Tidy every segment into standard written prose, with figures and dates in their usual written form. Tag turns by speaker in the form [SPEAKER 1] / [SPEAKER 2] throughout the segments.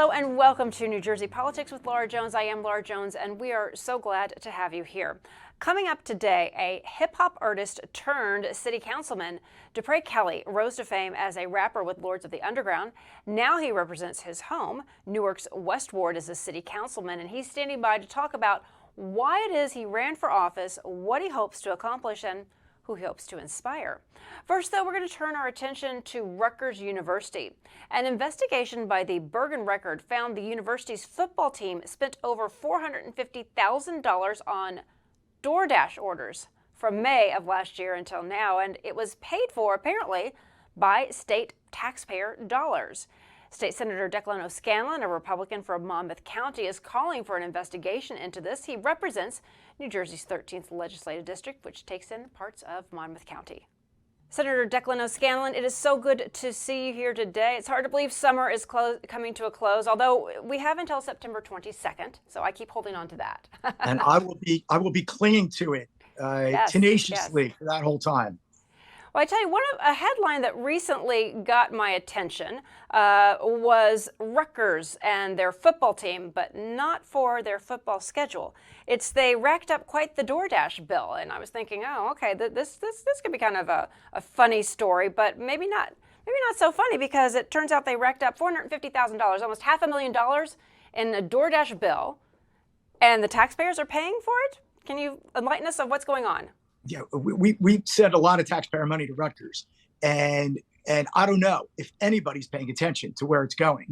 [SPEAKER 1] Hello and welcome to New Jersey Politics with Laura Jones. I am Laura Jones and we are so glad to have you here. Coming up today, a hip-hop artist turned city councilman, Dupre Kelly, rose to fame as a rapper with Lords of the Underground. Now he represents his home, Newark's West Ward, as a city councilman, and he's standing by to talk about why it is he ran for office, what he hopes to accomplish, and who he hopes to inspire. First, though, we're going to turn our attention to Rutgers University. An investigation by the Bergen Record found the university's football team spent over $450,000 on DoorDash orders from May of last year until now, and it was paid for, apparently, by state taxpayer dollars. State Senator Declan O'Scanlan, a Republican from Monmouth County, is calling for an investigation into this. He represents New Jersey's 13th legislative district, which takes in parts of Monmouth County. Senator Declan O'Scanlan, it is so good to see you here today. It's hard to believe summer is coming to a close, although we have until September 22nd, so I keep holding on to that.
[SPEAKER 2] And I will be clinging to it tenaciously for that whole time.
[SPEAKER 1] Well, I tell you, a headline that recently got my attention was Rutgers and their football team, but not for their football schedule. They racked up quite the DoorDash bill, and I was thinking, oh, okay, this could be kind of a funny story, but maybe not so funny, because it turns out they racked up $450,000, almost $500,000 in a DoorDash bill, and the taxpayers are paying for it. Can you enlighten us of what's going on?
[SPEAKER 2] Yeah, we send a lot of taxpayer money to Rutgers, and I don't know if anybody's paying attention to where it's going.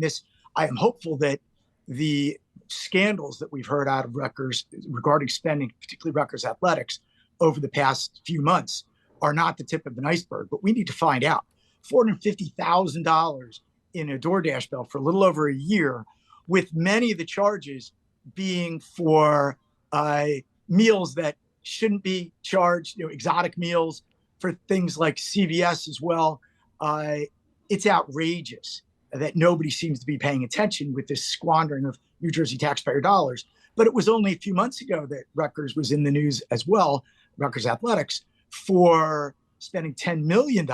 [SPEAKER 2] I am hopeful that the scandals that we've heard out of Rutgers regarding spending, particularly Rutgers athletics, over the past few months are not the tip of an iceberg. But we need to find out. $450,000 in a DoorDash bill for a little over a year, with many of the charges being for meals that shouldn't be charged, exotic meals, for things like CVS as well. It's outrageous that nobody seems to be paying attention with this squandering of New Jersey taxpayer dollars. But it was only a few months ago that Rutgers was in the news as well, Rutgers Athletics, for spending $10 million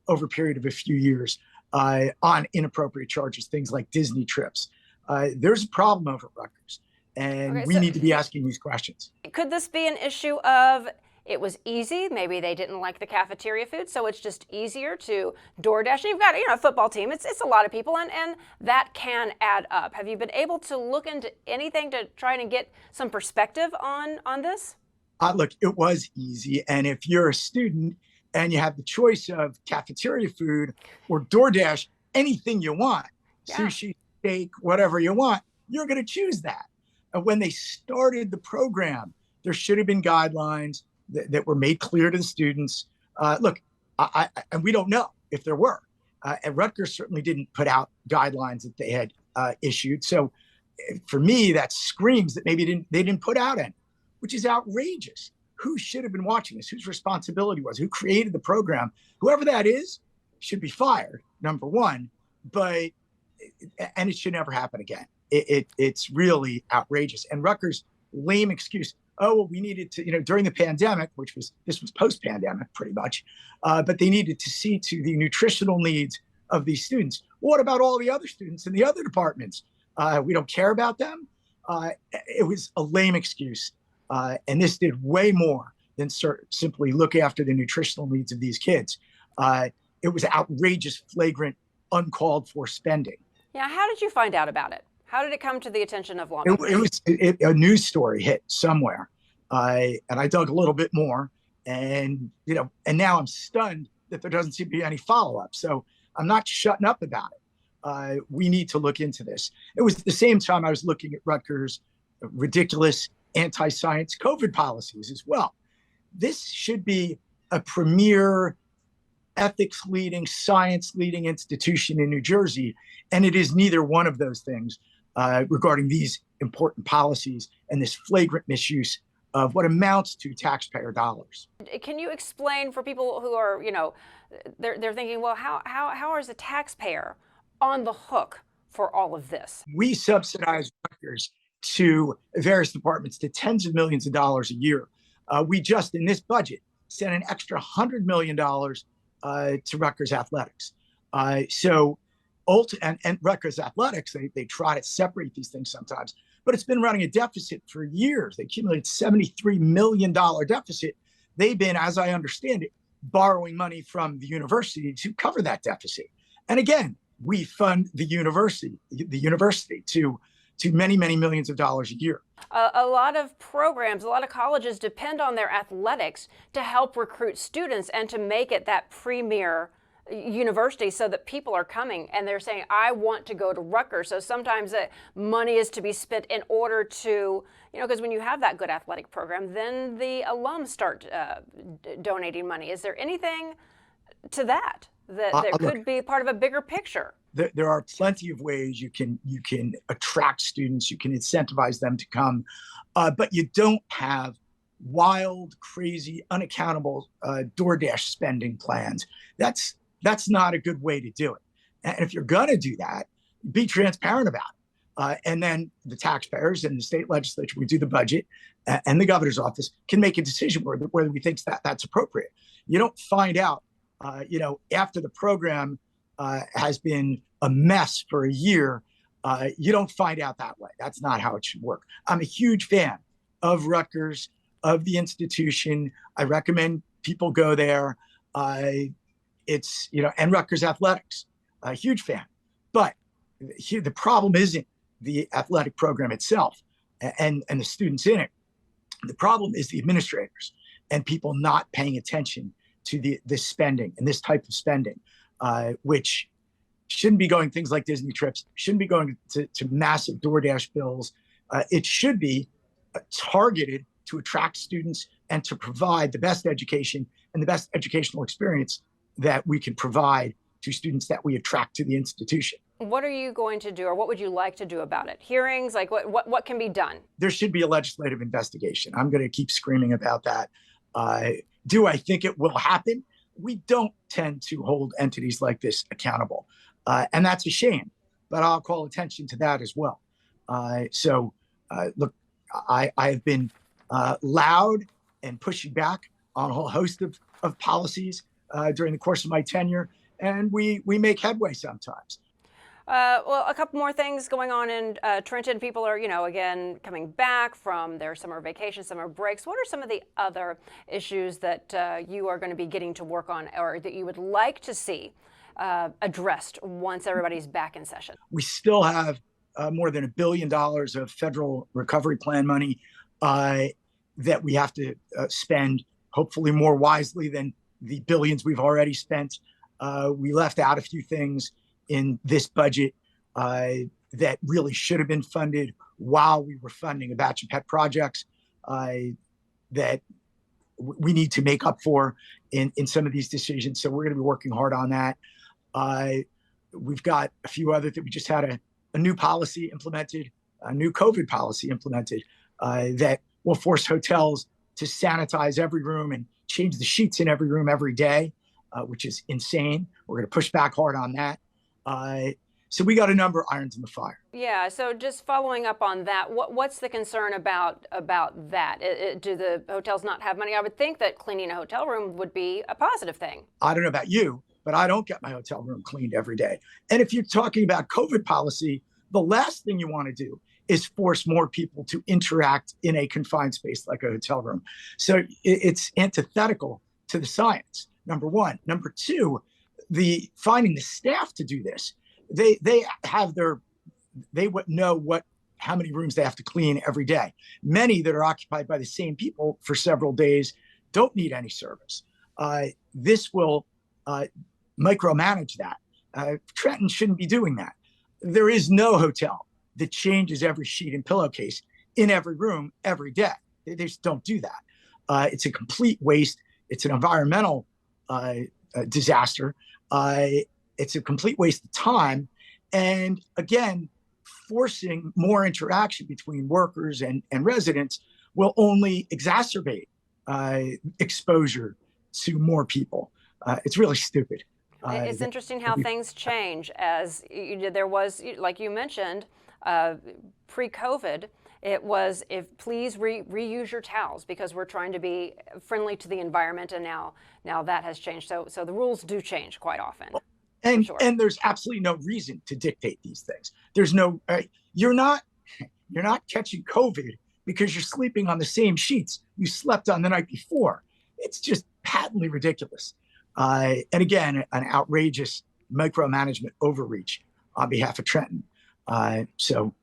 [SPEAKER 2] over a period of a few years on inappropriate charges, things like Disney trips. There's a problem over at Rutgers. And we need to be asking these questions.
[SPEAKER 1] Could this be an issue of it was easy? Maybe they didn't like the cafeteria food, so it's just easier to DoorDash. You've got a football team. It's a lot of people, and that can add up. Have you been able to look into anything to try and get some perspective on this?
[SPEAKER 2] Look, it was easy. And if you're a student and you have the choice of cafeteria food or DoorDash, anything you want, sushi, steak, whatever you want, you're going to choose that. When they started the program, there should have been guidelines that were made clear to the students. Look, and we don't know if there were. And Rutgers certainly didn't put out guidelines that they had issued. So for me, that screams that maybe they didn't put out any, which is outrageous. Who should have been watching this? Whose responsibility was? Who created the program? Whoever that is should be fired, number one. And it should never happen again. It's really outrageous. And Rutgers' lame excuse, oh, well, we needed to, during the pandemic, this was post-pandemic pretty much, but they needed to see to the nutritional needs of these students. What about all the other students in the other departments? We don't care about them? It was a lame excuse. And this did way more than simply look after the nutritional needs of these kids. It was outrageous, flagrant, uncalled for spending.
[SPEAKER 1] Yeah, how did you find out about it? How did it come to the attention of law?
[SPEAKER 2] A news story hit somewhere, and I dug a little bit more, and now I'm stunned that there doesn't seem to be any follow-up. So I'm not shutting up about it. We need to look into this. It was at the same time I was looking at Rutgers' ridiculous anti-science COVID policies as well. This should be a premier ethics-leading, science-leading institution in New Jersey, and it is neither one of those things. Regarding these important policies and this flagrant misuse of what amounts to taxpayer dollars.
[SPEAKER 1] Can you explain for people who are, they're thinking, well, how is a taxpayer on the hook for all of this?
[SPEAKER 2] We subsidize Rutgers to various departments to tens of millions of dollars a year. We just, in this budget, sent an extra $100 million to Rutgers Athletics. So and Rutgers athletics, they try to separate these things sometimes, but it's been running a deficit for years. They accumulated $73 million deficit. They've been, as I understand it, borrowing money from the university to cover that deficit. And again, we fund the university to many, many millions of dollars a year.
[SPEAKER 1] A lot of programs, a lot of colleges depend on their athletics to help recruit students and to make it that premier university so that people are coming and they're saying, I want to go to Rutgers. So sometimes money is to be spent in order to, because when you have that good athletic program, then the alums start donating money. Is there anything to that could be part of a bigger picture?
[SPEAKER 2] There are plenty of ways you can attract students, you can incentivize them to come, but you don't have wild, crazy, unaccountable DoorDash spending plans. That's not a good way to do it. And if you're going to do that, be transparent about it. And then the taxpayers and the state legislature, we do the budget, and the governor's office can make a decision whether we think that's appropriate. You don't find out, after the program has been a mess for a year, you don't find out that way. That's not how it should work. I'm a huge fan of Rutgers, of the institution. I recommend people go there. And Rutgers athletics, a huge fan. But here, the problem isn't the athletic program itself and the students in it. The problem is the administrators and people not paying attention to this spending and this type of spending, which shouldn't be going things like Disney trips, shouldn't be going to massive DoorDash bills. It should be targeted to attract students and to provide the best education and the best educational experience that we can provide to students that we attract to the institution.
[SPEAKER 1] What are you going to do, or what would you like to do about it? Hearings, like what can be done?
[SPEAKER 2] There should be a legislative investigation. I'm going to keep screaming about that. Do I think it will happen? We don't tend to hold entities like this accountable. And that's a shame, but I'll call attention to that as well. Look, I have been loud and pushing back on a whole host of policies during the course of my tenure, and we make headway sometimes.
[SPEAKER 1] Well, a couple more things going on in Trenton. People are, again, coming back from their summer vacation, summer breaks. What are some of the other issues that you are going to be getting to work on, or that you would like to see addressed once everybody's back in session?
[SPEAKER 2] We still have more than $1 billion of federal recovery plan money that we have to spend, hopefully more wisely than the billions we've already spent. We left out a few things in this budget that really should have been funded while we were funding a batch of pet projects that we need to make up for in some of these decisions. So we're going to be working hard on that. We've got a few other that we just had a new policy implemented, a new COVID policy implemented that will force hotels to sanitize every room and change the sheets in every room every day, which is insane. We're going to push back hard on that. So we got a number of irons in the fire.
[SPEAKER 1] Yeah. So just following up on that, what's the concern about that? Do the hotels not have money? I would think that cleaning a hotel room would be a positive thing.
[SPEAKER 2] I don't know about you, but I don't get my hotel room cleaned every day. And if you're talking about COVID policy, the last thing you want to do is force more people to interact in a confined space like a hotel room. So it's antithetical to the science, number one. Number two, finding the staff to do this. They would know how many rooms they have to clean every day. Many that are occupied by the same people for several days don't need any service. This will micromanage that. Trenton shouldn't be doing that. There is no hotel that changes every sheet and pillowcase in every room every day. They just don't do that. It's a complete waste. It's an environmental disaster. It's a complete waste of time. And again, forcing more interaction between workers and residents will only exacerbate exposure to more people. It's really stupid.
[SPEAKER 1] It's interesting how things change. As there was, like you mentioned, pre-COVID, it was, please reuse your towels because we're trying to be friendly to the environment, and now that has changed. So the rules do change quite often.
[SPEAKER 2] And
[SPEAKER 1] sure.
[SPEAKER 2] and there's absolutely no reason to dictate these things. There's no you're not catching COVID because you're sleeping on the same sheets you slept on the night before. It's just patently ridiculous. And again, an outrageous micromanagement overreach on behalf of Trenton. So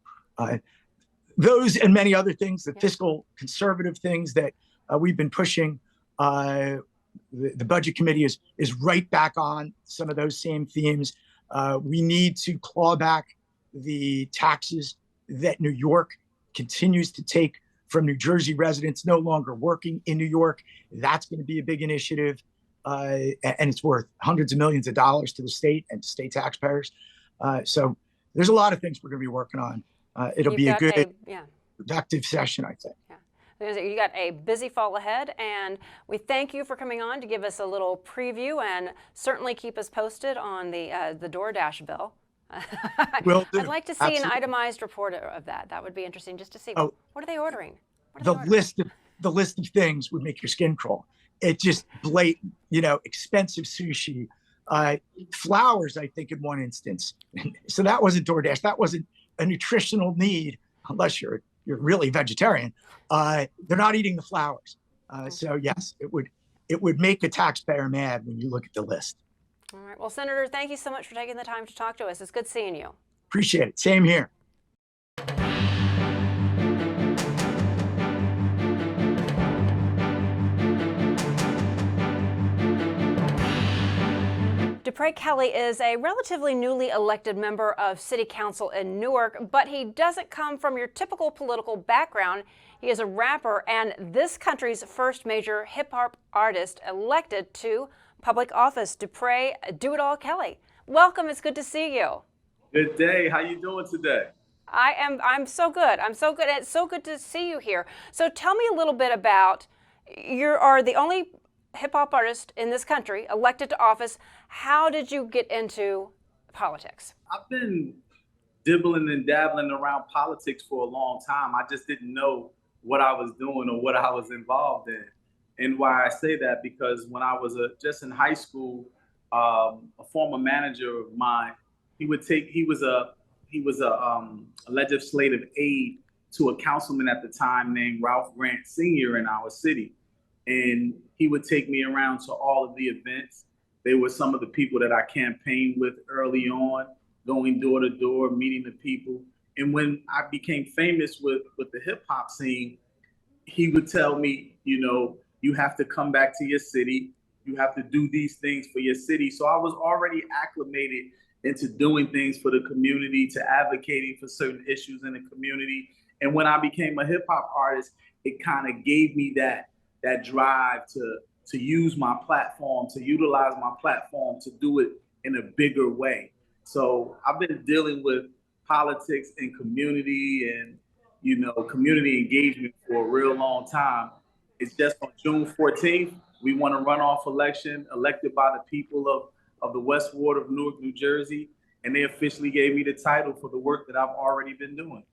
[SPEAKER 2] those and many other things, the fiscal conservative things that we've been pushing, the budget committee is right back on some of those same themes. We need to claw back the taxes that New York continues to take from New Jersey residents no longer working in New York. That's going to be a big initiative, and it's worth hundreds of millions of dollars to the state and to state taxpayers. So there's a lot of things we're going to be working on. It'll be a good, productive session, I think.
[SPEAKER 1] You got a busy fall ahead, and we thank you for coming on to give us a little preview, and certainly keep us posted on the DoorDash bill.
[SPEAKER 2] Will do.
[SPEAKER 1] I'd like to see an itemized report of that. That would be interesting, just to see what are they ordering.
[SPEAKER 2] The list of things would make your skin crawl. It just blatant, expensive sushi, flowers. I think in one instance, so that wasn't DoorDash. That wasn't a nutritional need unless you're really vegetarian. They're not eating the flowers. So yes, it would make a taxpayer mad when you look at the list.
[SPEAKER 1] All right. Well, Senator, thank you so much for taking the time to talk to us. It's good seeing you.
[SPEAKER 2] Appreciate it. Same here.
[SPEAKER 1] DePray Kelly is a relatively newly elected member of City Council in Newark, but he doesn't come from your typical political background. He is a rapper and this country's first major hip-hop artist elected to public office. DePray Do-It-All Kelly, welcome. It's good to see you.
[SPEAKER 3] Good day. How you doing today?
[SPEAKER 1] I'm so good. I'm so good. It's so good to see you here. So tell me a little bit about, you are the only hip-hop artist in this country elected to office. How did you get into politics?
[SPEAKER 3] I've been dibbling and dabbling around politics for a long time. I just didn't know what I was doing or what I was involved in. And why I say that, because when I was just in high school, a former manager of mine, he was a legislative aide to a councilman at the time named Ralph Grant Sr. in our city. And he would take me around to all of the events. They were some of the people that I campaigned with early on, going door to door, meeting the people. And when I became famous with the hip hop scene, he would tell me, you have to come back to your city. You have to do these things for your city. So I was already acclimated into doing things for the community, to advocating for certain issues in the community. And when I became a hip hop artist, it kind of gave me that drive to use my platform, to utilize my platform, to do it in a bigger way. So I've been dealing with politics and community and, community engagement for a real long time. It's just on June 14th, we won a runoff election elected by the people of the West Ward of Newark, New Jersey, and they officially gave me the title for the work that I've already been doing.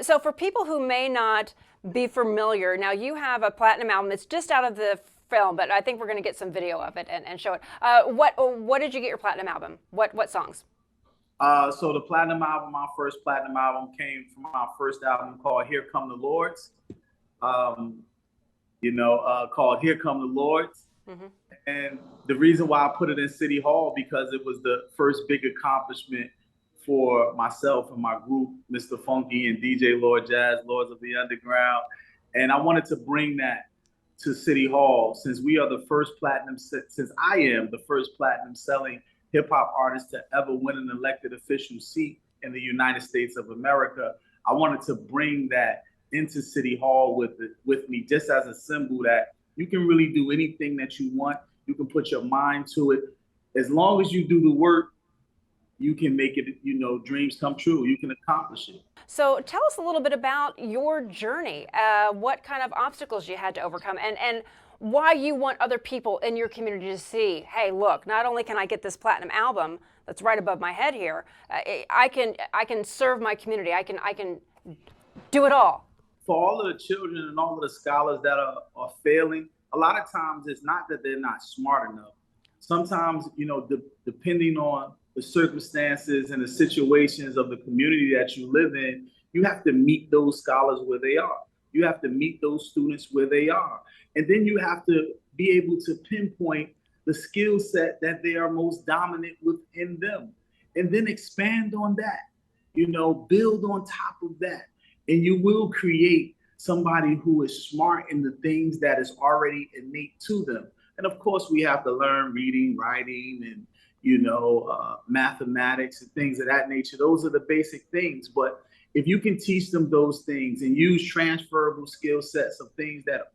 [SPEAKER 1] So for people who may not be familiar, now you have a platinum album. It's just out of the film, but I think we're going to get some video of it and show it. What did you get your platinum album? What songs?
[SPEAKER 3] So the platinum album, my first platinum album, came from my first album called Here Come the Lords. Called Here Come the Lords. Mm-hmm. And the reason why I put it in City Hall, because it was the first big accomplishment for myself and my group, Mr. Funky and DJ Lord Jazz, Lords of the Underground. And I wanted to bring that to City Hall, since we are the first since I am the first platinum selling hip hop artist to ever win an elected official seat in the United States of America. I wanted to bring that into City Hall with me, just as a symbol that you can really do anything that you want. You can put your mind to it. As long as you do the work, you can make it, dreams come true. You can accomplish it.
[SPEAKER 1] So tell us a little bit about your journey, what kind of obstacles you had to overcome, and why you want other people in your community to see, hey, look, not only can I get this platinum album that's right above my head here, I can serve my community. I can do it all.
[SPEAKER 3] For all of the children and all of the scholars that are failing, a lot of times it's not that they're not smart enough. Sometimes, depending on the circumstances and the situations of the community that you live in, you have to meet those scholars where they are. You have to meet those students where they are. And then you have to be able to pinpoint the skill set that they are most dominant within them. And then expand on that, build on top of that. And you will create somebody who is smart in the things that is already innate to them. And of course, we have to learn reading, writing, and mathematics and things of that nature. Those are the basic things. But if you can teach them those things and use transferable skill sets of things that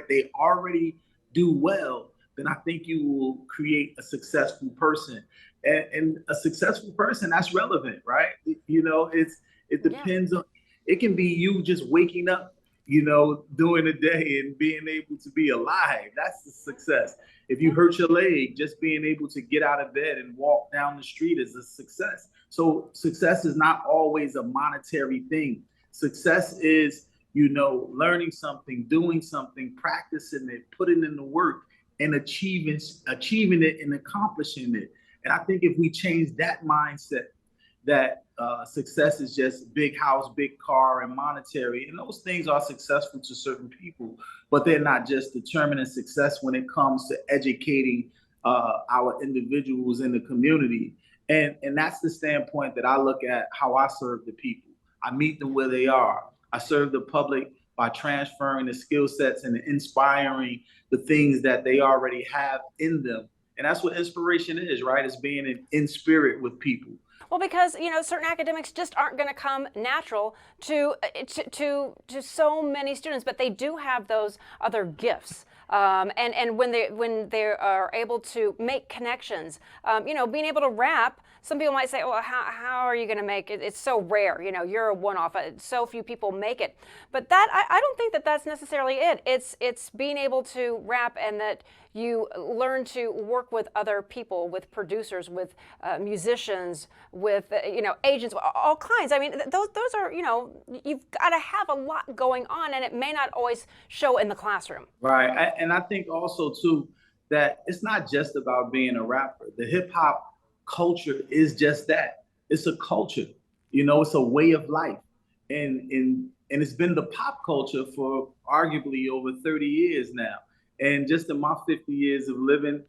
[SPEAKER 3] they already do well, then I think you will create a successful person. And a successful person, that's relevant, right? It depends on, it can be you just waking up, during the day and being able to be alive. That's the success. If you hurt your leg, just being able to get out of bed and walk down the street is a success. So success is not always a monetary thing. Success is, learning something, doing something, practicing it, putting in the work, and achieving it and accomplishing it. And I think if we change that mindset, that success is just big house, big car, and monetary, and those things are successful to certain people, but they're not just determining success when it comes to educating our individuals in the community. And that's the standpoint that I look at how I serve the people. I meet them where they are. I serve the public by transferring the skill sets and inspiring the things that they already have in them. And that's what inspiration is, right? It's being in spirit with people.
[SPEAKER 1] Well, because certain academics just aren't going to come natural to so many students, but they do have those other gifts. And when they are able to make connections, being able to rap. Some people might say, "Well, how are you going to make it? It's so rare. You're a one-off. So few people make it." But I don't think that that's necessarily it. It's being able to rap, and that you learn to work with other people, with producers, with musicians, with agents, all kinds. I mean, those are you've got to have a lot going on, and it may not always show in the classroom.
[SPEAKER 3] Right, and I think also too that it's not just about being a rapper. The hip hop culture is just that. It's a culture. It's a way of life, and it's been the pop culture for arguably over 30 years now. And just in my 50 years of living,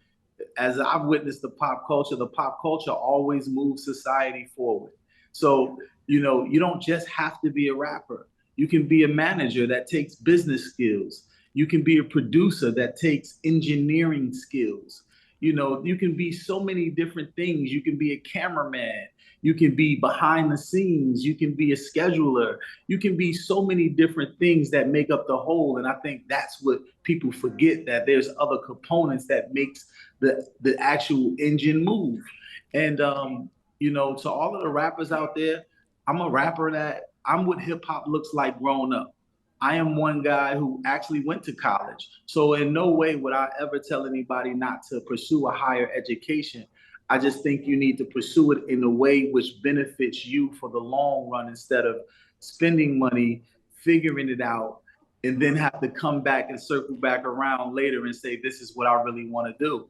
[SPEAKER 3] as I've witnessed the pop culture always moves society forward. So, you don't just have to be a rapper. You can be a manager that takes business skills. You can be a producer that takes engineering skills. You can be so many different things. You can be a cameraman. You can be behind the scenes. You can be a scheduler. You can be so many different things that make up the whole. And I think that's what people forget, that there's other components that makes the actual engine move. And, to all of the rappers out there, I'm a rapper I'm what hip hop looks like growing up. I am one guy who actually went to college. So in no way would I ever tell anybody not to pursue a higher education. I just think you need to pursue it in a way which benefits you for the long run, instead of spending money, figuring it out, and then have to come back and circle back around later and say, this is what I really want to do.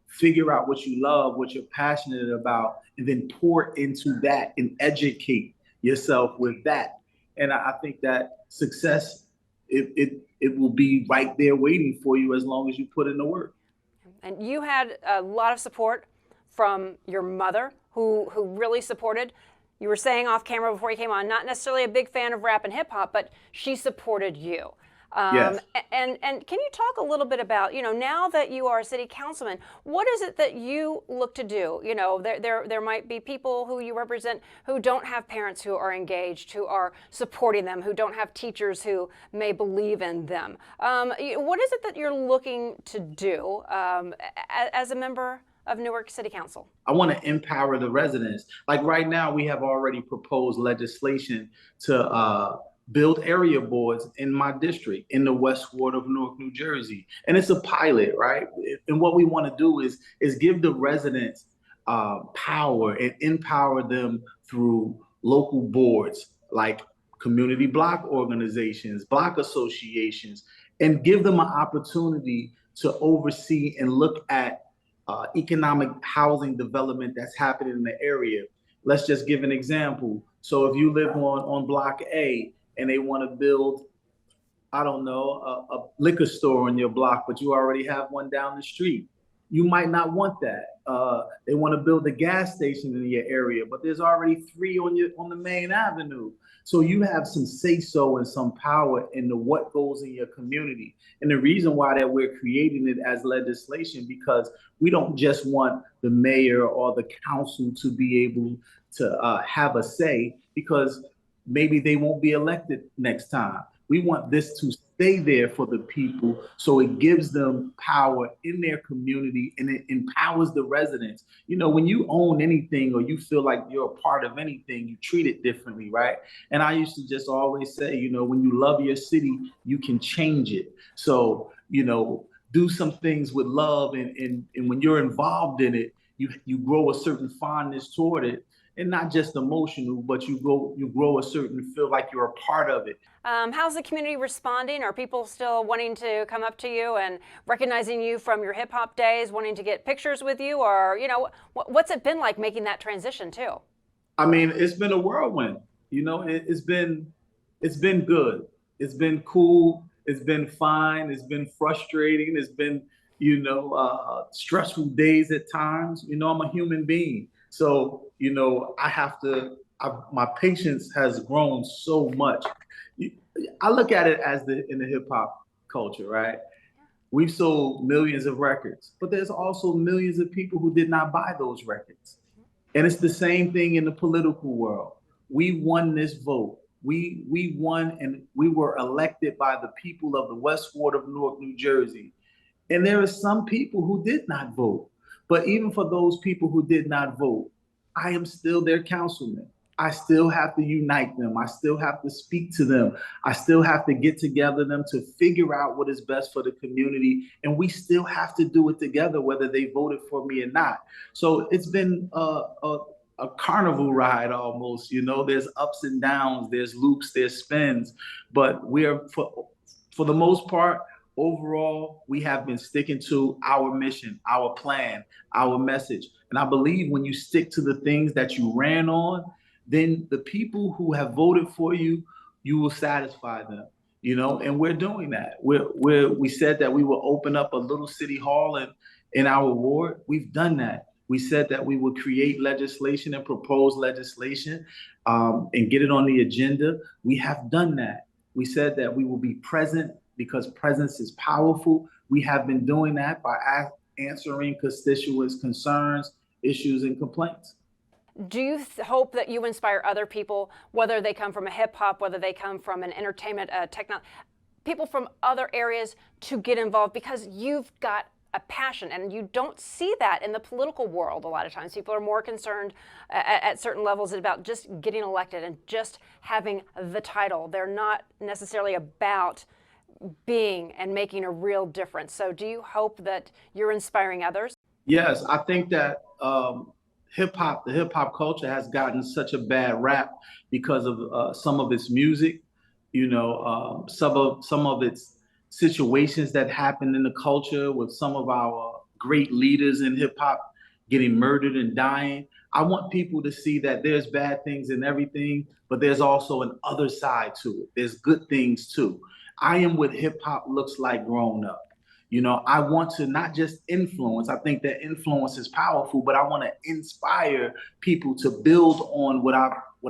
[SPEAKER 3] Figure out what you love, what you're passionate about, and then pour into that and educate yourself with that. And I think that success, it will be right there waiting for you as long as you put in the work.
[SPEAKER 1] And you had a lot of support from your mother, who really supported. You were saying off camera before you came on, not necessarily a big fan of rap and hip hop, but she supported you.
[SPEAKER 3] Yes.
[SPEAKER 1] And can you talk a little bit about, now that you are a city councilman, what is it that you look to do? There might be people who you represent who don't have parents who are engaged, who are supporting them, who don't have teachers who may believe in them. What is it that you're looking to do as a member of Newark City Council?
[SPEAKER 3] I want to empower the residents. Like right now, we have already proposed legislation to build area boards in my district, in the West Ward of Newark, New Jersey. And it's a pilot, right? And what we want to do is give the residents power and empower them through local boards, like community block organizations, block associations, and give them an opportunity to oversee and look at economic housing development that's happening in the area. Let's just give an example. So if you live on Block A and they want to build, I don't know, a liquor store on your block, but you already have one down the street, you might not want that. They want to build a gas station in your area, but there's already 3 on the main avenue. So you have some say-so and some power in what goes in your community. And the reason why that we're creating it as legislation, because we don't just want the mayor or the council to be able to have a say, because maybe they won't be elected next time. We want this to stay there for the people, so it gives them power in their community and it empowers the residents. You know, when you own anything or you feel like you're a part of anything, you treat it differently, right? And I used to just always say, you know, when you love your city, you can change it. So, you know, do some things with love, and when you're involved in it, you grow a certain fondness toward it. And not just emotional, but you grow a certain, feel like you're a part of it.
[SPEAKER 1] How's the community responding? Are people still wanting to come up to you and recognizing you from your hip hop days, wanting to get pictures with you? Or, you know, what's it been like making that transition too?
[SPEAKER 3] I mean, it's been a whirlwind. You know, it's been good. It's been cool. It's been fine. It's been frustrating. It's been, you know, stressful days at times. You know, I'm a human being. So, you know, my patience has grown so much. I look at it as in the hip hop culture, right? We've sold millions of records, but there's also millions of people who did not buy those records. And it's the same thing in the political world. We won this vote. We won, and we were elected by the people of the West Ward of Newark, New Jersey. And there are some people who did not vote. But even for those people who did not vote, I am still their councilman. I still have to unite them. I still have to speak to them. I still have to get together them to figure out what is best for the community. And we still have to do it together, whether they voted for me or not. So it's been a carnival ride almost. You know, there's ups and downs, there's loops, there's spins. But we're, for the most part, overall, we have been sticking to our mission, our plan, our message. And I believe when you stick to the things that you ran on, then the people who have voted for you, you will satisfy them. You know, and we're doing that. We said that we will open up a little city hall in our ward. We've done that. We said that we would create legislation and propose legislation and get it on the agenda. We have done that. We said that we will be present, because presence is powerful. We have been doing that by answering constituents' concerns, issues, and complaints.
[SPEAKER 1] Do you hope that you inspire other people, whether they come from a hip hop, whether they come from an entertainment, technology, people from other areas, to get involved? Because you've got a passion, and you don't see that in the political world a lot of times. People are more concerned at certain levels about just getting elected and just having the title. They're not necessarily about being and making a real difference. So do you hope that you're inspiring others?
[SPEAKER 3] Yes, I think that the hip hop culture has gotten such a bad rap because of some of its music, you know, some of its situations that happened in the culture with some of our great leaders in hip hop getting murdered and dying. I want people to see that there's bad things in everything, but there's also an other side to it. There's good things too. I am what hip hop looks like grown up. You know, I want to not just influence. I think that influence is powerful, but I want to inspire people to build on what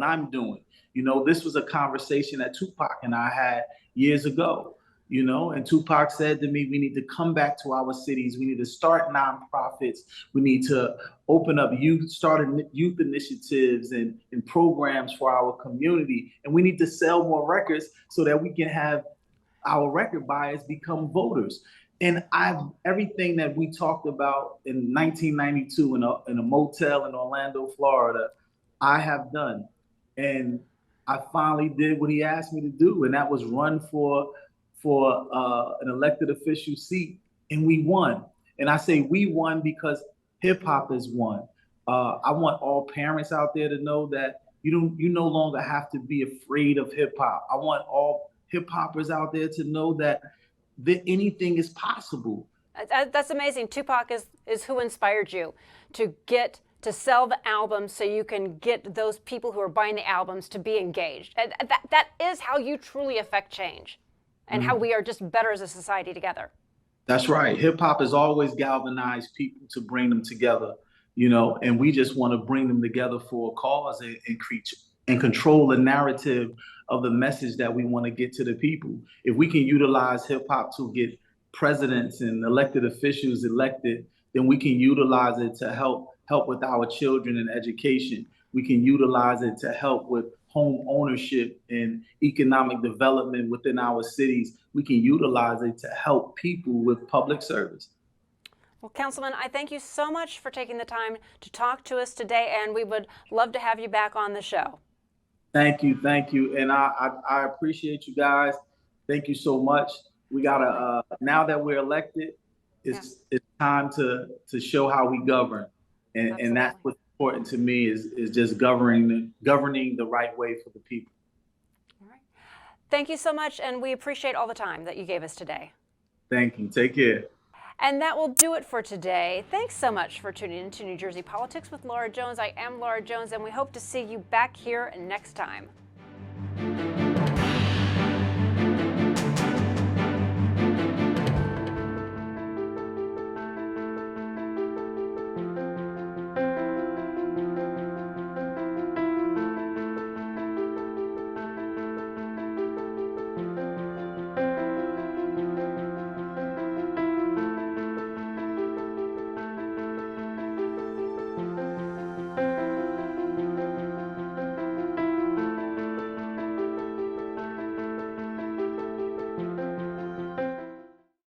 [SPEAKER 3] I'm doing. You know, this was a conversation that Tupac and I had years ago. You know, and Tupac said to me, we need to come back to our cities. We need to start nonprofits. We need to open up start youth initiatives and programs for our community. And we need to sell more records so that we can have our record buyers become voters. And everything that we talked about in 1992 in a motel in Orlando, Florida, I have done. And I finally did what he asked me to do, and that was run for an elected official seat, and we won. And I say we won because hip hop has won. I want all parents out there to know that you no longer have to be afraid of hip hop. I want all hip hoppers out there to know that anything is possible.
[SPEAKER 1] That's amazing. Tupac is who inspired you to sell the albums so you can get those people who are buying the albums to be engaged. And that is how you truly affect change and how we are just better as a society together.
[SPEAKER 3] That's right. Hip hop has always galvanized people to bring them together, you know, and we just want to bring them together for a cause and control the narrative of the message that we want to get to the people. If we can utilize hip hop to get presidents and elected officials elected, then we can utilize it to help with our children and education. We can utilize it to help with home ownership and economic development within our cities. We can utilize it to help people with public service.
[SPEAKER 1] Well, Councilman, I thank you so much for taking the time to talk to us today, and we would love to have you back on the show.
[SPEAKER 3] Thank you, and I appreciate you guys. Thank you so much. We gotta now that we're elected, it's time to show how we govern, and that's what's important to me is just governing the right way for the people.
[SPEAKER 1] All right. Thank you so much, and we appreciate all the time that you gave us today.
[SPEAKER 3] Thank you. Take care.
[SPEAKER 1] And that will do it for today. Thanks so much for tuning in to New Jersey Politics with Laura Jones. I am Laura Jones, and we hope to see you back here next time.